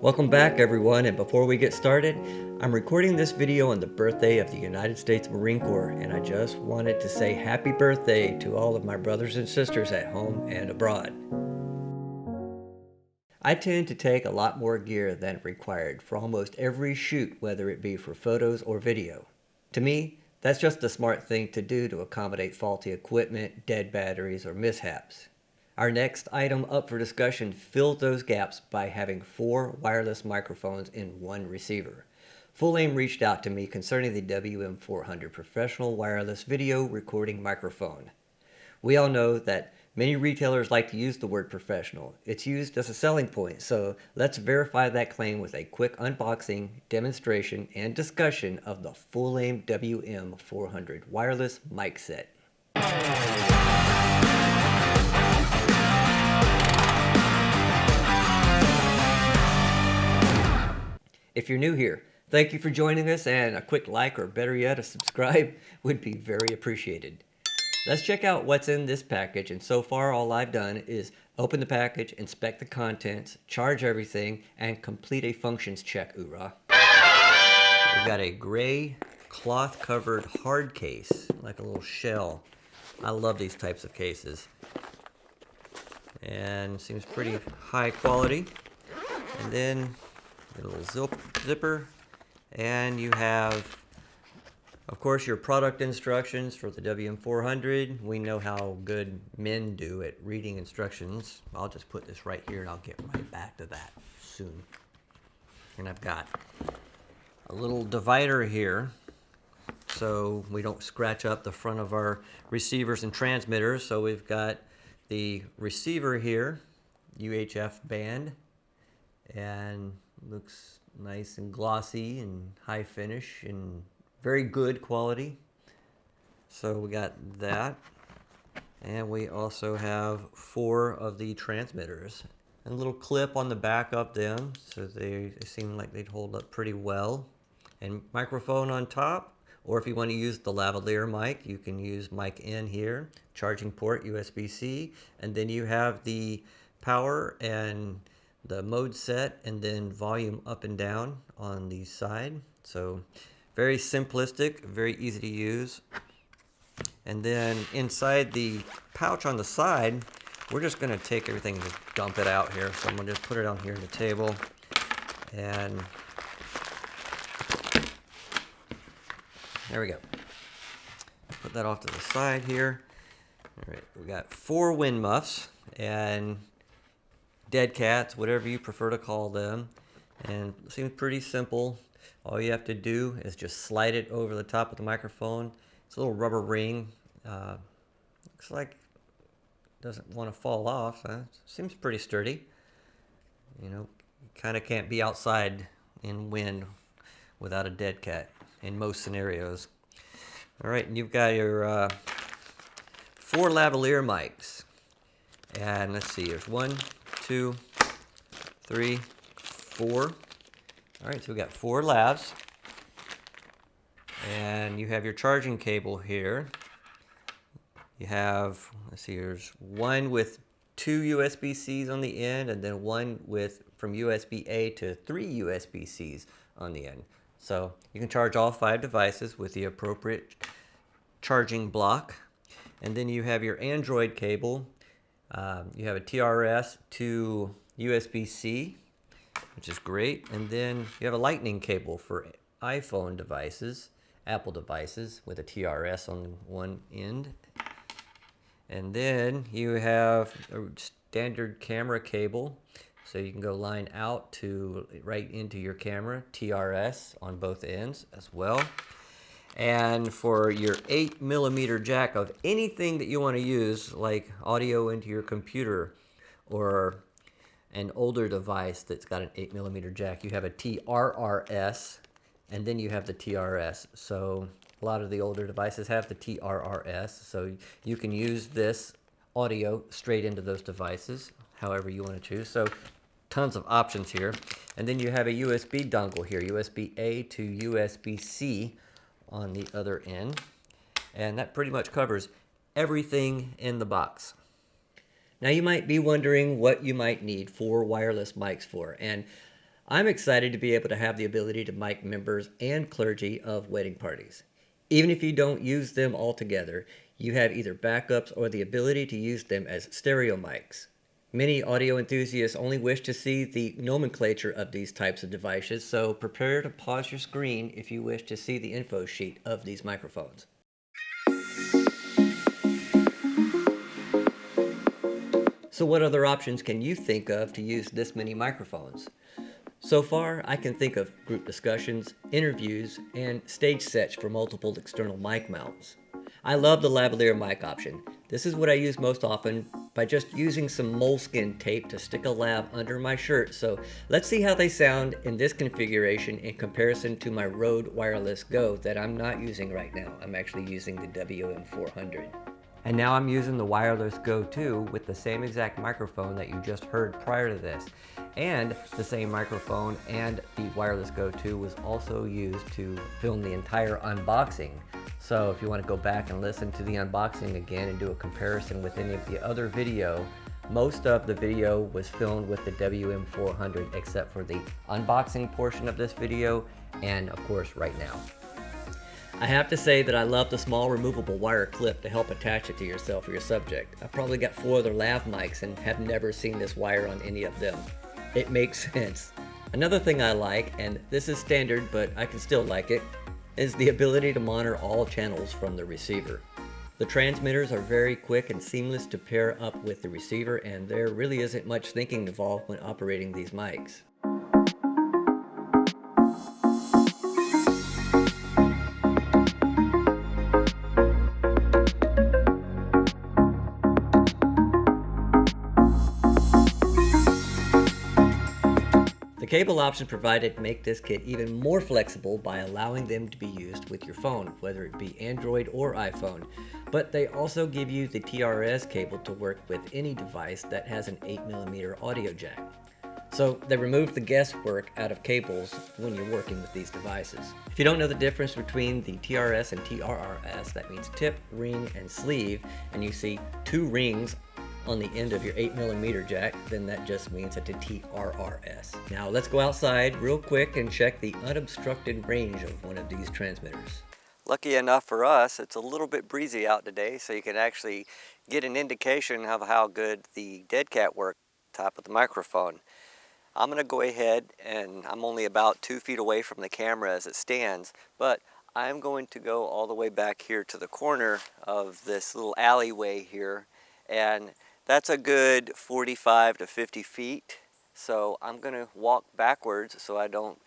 Welcome back everyone, and before we get started, I'm recording this video on the birthday of the United States Marine Corps, and I just wanted to say happy birthday to all of my brothers and sisters at home and abroad. I tend to take a lot more gear than required for almost every shoot, whether it be for photos or video. To me, that's just the smart thing to do to accommodate faulty equipment, dead batteries, or mishaps. Our next item up for discussion fills those gaps by having 4 wireless microphones in one receiver. Fulaim reached out to me concerning the Wm400 professional wireless video recording microphone. We all know that many retailers like to use the word professional. It's used as a selling point, so let's verify that claim with a quick unboxing, demonstration, and discussion of the Fulaim Wm400 wireless mic set. If you're new here, thank you for joining us, and a quick like, or better yet, a subscribe would be very appreciated. Let's check out what's in this package, and so far all I've done is open the package, inspect the contents, charge everything, and complete a functions check. Hoorah! We've got a gray cloth covered hard case, like a little shell. I love these types of cases. And seems pretty high quality. And then a little zipper, and you have, of course, your product instructions for the Wm400. We know how good men do at reading instructions. I'll just put this right here and I'll get right back to that soon. And I've got a little divider here so we don't scratch up the front of our receivers and transmitters. So we've got the receiver here, UHF band, and looks nice and glossy and high finish and very good quality. So we got that, and we also have 4 of the transmitters, and a little clip on the back of them, so they seem like they'd hold up pretty well, and microphone on top. Or if you want to use the lavalier mic, you can use mic in here, charging port USB-C, and then you have the power and the mode set, and then volume up and down on the side. So very simplistic, very easy to use. And then inside the pouch on the side, we're just going to take everything and just dump it out here. So I'm going to just put it on here on the table, and there we go. Put that off to the side here. All right, we got 4 wind muffs and dead cats, whatever you prefer to call them, and it seems pretty simple. All you have to do is just slide it over the top of the microphone. It's a little rubber ring. Looks like it doesn't want to fall off. Seems pretty sturdy. You know, you kind of can't be outside in wind without a dead cat in most scenarios. All right, and you've got your 4 lavalier mics, and let's see, there's 1, 2, 3, 4. All right, so we got 4 lavs, and you have your charging cable here. You have, let's see, there's 1 with 2 USB-Cs on the end, and then 1 with from USB-A to 3 USB-Cs on the end. So you can charge all 5 devices with the appropriate charging block. And then you have your Android cable. You have a TRS to USB-C, which is great. And then you have a lightning cable for iPhone devices, Apple devices, with a TRS on one end. And then you have a standard camera cable, so you can go line out to right into your camera, TRS on both ends as well. And for your 8mm jack of anything that you want to use, like audio into your computer or an older device that's got an 8mm jack, you have a TRRS, and then you have the TRS. So a lot of the older devices have the TRRS, so you can use this audio straight into those devices, however you want to choose. So tons of options here. And then you have a USB dongle here, USB-A to USB-C on the other end, and that pretty much covers everything in the box. Now you might be wondering what you might need 4 wireless mics for, and I'm excited to be able to have the ability to mic members and clergy of wedding parties. Even if you don't use them altogether, you have either backups or the ability to use them as stereo mics. Many audio enthusiasts only wish to see the nomenclature of these types of devices, so prepare to pause your screen if you wish to see the info sheet of these microphones. So what other options can you think of to use this many microphones? So far, I can think of group discussions, interviews, and stage sets for multiple external mic mounts. I love the lavalier mic option. This is what I use most often by just using some moleskin tape to stick a lav under my shirt. So let's see how they sound in this configuration in comparison to my Rode Wireless Go that I'm not using right now. I'm actually using the Wm400. And now I'm using the Wireless Go 2 with the same exact microphone that you just heard prior to this. And the same microphone and the Wireless Go 2 was also used to film the entire unboxing. So if you want to go back and listen to the unboxing again and do a comparison with any of the other video, most of the video was filmed with the Wm400 except for the unboxing portion of this video and of course right now. I have to say that I love the small removable wire clip to help attach it to yourself or your subject. I've probably got 4 other lav mics and have never seen this wire on any of them. It makes sense. Another thing I like, and this is standard but I can still like it, is the ability to monitor all channels from the receiver. The transmitters are very quick and seamless to pair up with the receiver, and there really isn't much thinking involved when operating these mics. The cable options provided make this kit even more flexible by allowing them to be used with your phone, whether it be Android or iPhone. But they also give you the TRS cable to work with any device that has an 8mm audio jack. So they removed the guesswork out of cables when you're working with these devices. If you don't know the difference between the TRS and TRRS, that means tip, ring, and sleeve, and you see 2 rings on the end of your 8mm jack, then that just means it's a TRRS. Now let's go outside real quick and check the unobstructed range of one of these transmitters. Lucky enough for us, it's a little bit breezy out today, so you can actually get an indication of how good the dead cat work top of the microphone. I'm going to go ahead, and I'm only about 2 feet away from the camera as it stands, but I'm going to go all the way back here to the corner of this little alleyway here, and that's a good 45 to 50 feet. So I'm going to walk backwards so I don't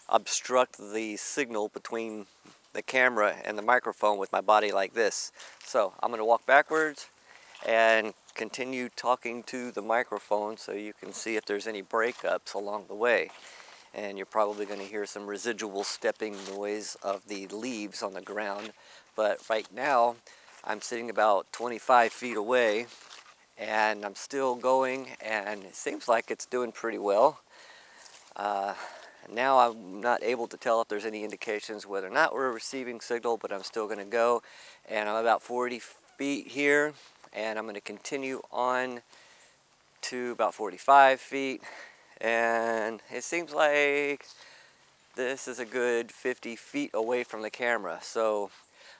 obstruct the signal between the camera and the microphone with my body like this. So I'm going to walk backwards and continue talking to the microphone so you can see if there's any breakups along the way. And you're probably going to hear some residual stepping noise of the leaves on the ground. But right now I'm sitting about 25 feet away, and I'm still going, and it seems like it's doing pretty well. Now I'm not able to tell if there's any indications whether or not we're receiving signal, but I'm still going to go, and I'm about 40 feet here, and I'm going to continue on to about 45 feet, and it seems like this is a good 50 feet away from the camera, so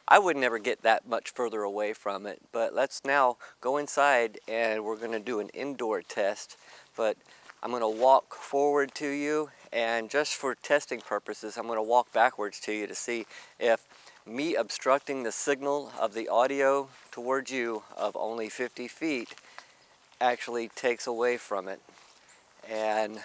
I would never get that much further away from it. But let's now go inside and we're going to do an indoor test. But I'm going to walk forward to you, and just for testing purposes, I'm going to walk backwards to you to see if me obstructing the signal of the audio towards you of only 50 feet actually takes away from it. And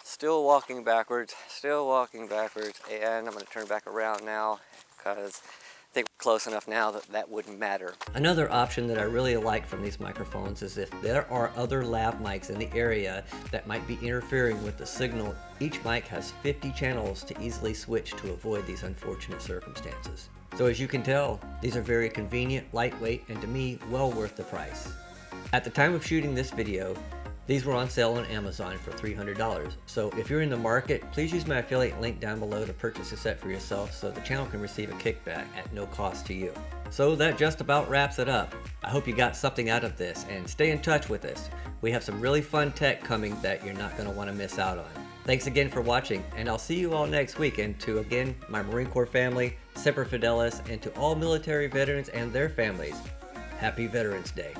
still walking backwards, and I'm going to turn back around now because I think we're close enough now that that wouldn't matter. Another option that I really like from these microphones is if there are other lav mics in the area that might be interfering with the signal, each mic has 50 channels to easily switch to avoid these unfortunate circumstances. So as you can tell, these are very convenient, lightweight, and to me, well worth the price. At the time of shooting this video, these were on sale on Amazon for $300. So if you're in the market, please use my affiliate link down below to purchase a set for yourself so the channel can receive a kickback at no cost to you. So that just about wraps it up. I hope you got something out of this, and stay in touch with us. We have some really fun tech coming that you're not going to want to miss out on. Thanks again for watching, and I'll see you all next week. And to, again, my Marine Corps family, Semper Fidelis, and to all military veterans and their families, Happy Veterans Day.